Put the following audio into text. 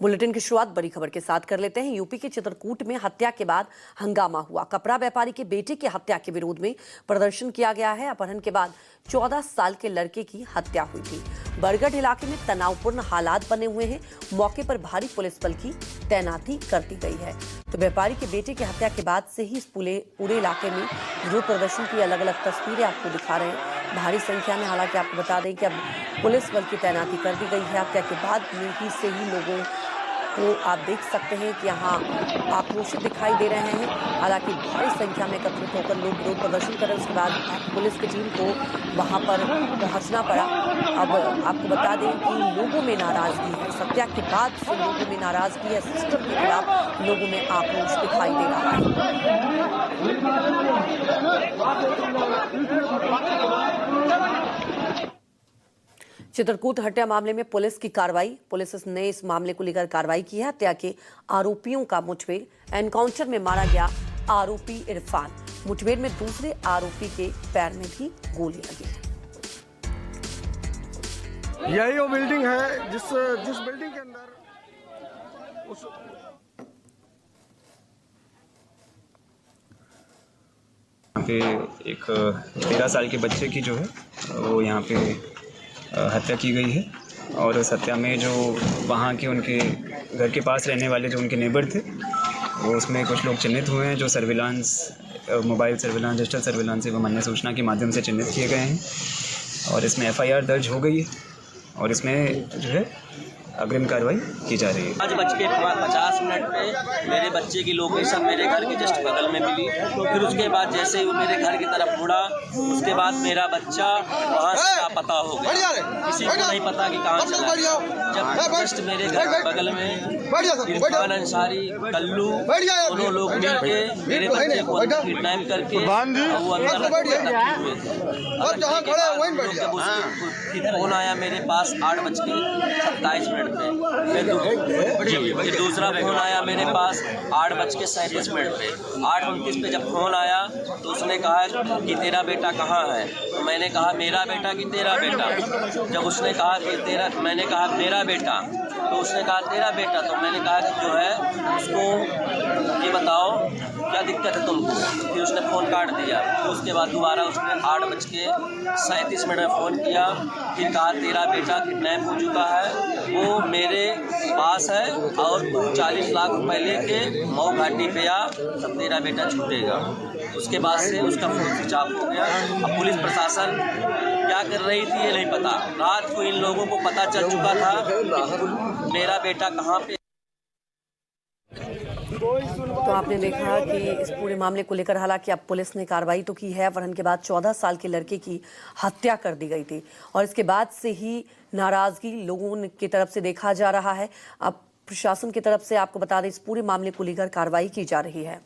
Bulletin की शुरुआत बड़ी खबर के साथ कर लेते हैं। यूपी के चित्रकूट में हत्या के बाद हंगामा हुआ। कपड़ा व्यापारी के बेटे की हत्या के विरोध में प्रदर्शन किया गया है। अपहरण के बाद 14 साल के लड़के की हत्या हुई थी। बरगढ़ इलाके में तनावपूर्ण हालात बने हुए हैं। मौके पर भारी पुलिस बल की तैनाती कर दी गई है। तो व्यापारी के बेटे की हत्या के बाद से ही इस पूरे इलाके में विरोध प्रदर्शन की अलग अलग तस्वीरें आपको दिखा रहे हैं। भारी संख्या में, हालांकि आपको बता दें कि अब पुलिस बल की तैनाती कर दी गई है। हत्या के बाद ही से ही लोगों को आप देख सकते हैं कि यहाँ आक्रोशित दिखाई दे रहे हैं। हालांकि भारी संख्या में एकत्रित होकर लोग विरोध प्रदर्शन कर रहे हैं। उसके बाद पुलिस की टीम को वहां पर पहुंचना पड़ा। अब आपको बता दें कि लोगों में नाराजगी है। हत्या के बाद से लोगों में नाराजगी है। सिस्टम के खिलाफ लोगों में आक्रोश दिखाई दे रहा है। चित्रकूट हत्या मामले में पुलिस की कार्रवाई। पुलिस ने इस मामले को लेकर कार्रवाई की है। हत्या के आरोपियों का मुठभेड़। एनकाउंटर में मारा गया आरोपी इरफान। मुठभेड़ में दूसरे आरोपी के पैर में भी गोली लगी है। यही वो बिल्डिंग है जिस बिल्डिंग के अंदर पे एक 13 साल के बच्चे की जो है वो यहाँ पे हत्या की गई है। और उस हत्या में जो वहाँ के उनके घर के पास रहने वाले जो उनके नेबर थे, वो उसमें कुछ लोग चिन्हित हुए हैं जो surveillance, mobile surveillance, digital surveillance एवं अन्य सूचना के माध्यम से चिन्हित किए गए हैं। और इसमें FIR दर्ज हो गई है और इसमें जो है अग्रिम कार्रवाई की जा रही है। 5:50 पे मेरे बच्चे की लोकेशन मेरे घर के जस्ट बगल में मिली। फिर उसके बाद जैसे ही वो मेरे घर की तरफ मुड़ा, उसके बाद मेरा बच्चा वहाँ से लापता हो गया। किसी को नहीं पता कि कहाँ चला। जब जस्ट मेरे घर के बगल में इरफान अंसारी, कल्लू, दोनों लोग मिलके मेरे बच्चे को किडनैप करके वो अंदर रखे हुए थे। जब उसकी फोन आया मेरे पास 8:27 फिर दूसरा फोन आया मेरे पास 8:37 पे। 8:29 पे जब फोन आया तो उसने कहा कि तेरा बेटा कहाँ है। तो मैंने कहा मेरा बेटा कि तेरा बेटा। जब उसने कहा कि तेरा, मैंने कहा मेरा बेटा, तो उसने कहा तेरा बेटा। तो मैंने कहा कि जो है उसको ये बताओ क्या दिक्कत है तुमको। फिर उसने फ़ोन काट दिया। तो उसके बाद दोबारा उसने 8:37 में फ़ोन किया। फिर कहा तेरा बेटा किडनैप हो चुका है, वो मेरे पास है और तू 40 लाख रुपए लेके मऊ घाटी पे आ, तब तेरा बेटा छूटेगा। उसके बाद से उसका फोन स्विच ऑफ हो गया। अब पुलिस प्रशासन क्या कर रही थी ये नहीं पता। रात को इन लोगों को पता चल चुका था कि मेरा बेटा कहाँ पे। तो आपने देखा कि इस पूरे मामले को लेकर हालांकि अब पुलिस ने कार्रवाई तो की है। अपहरण के बाद 14 साल के लड़के की हत्या कर दी गई थी और इसके बाद से ही नाराजगी लोगों की तरफ से देखा जा रहा है। अब प्रशासन की तरफ से आपको बता दें इस पूरे मामले को लेकर कार्रवाई की जा रही है।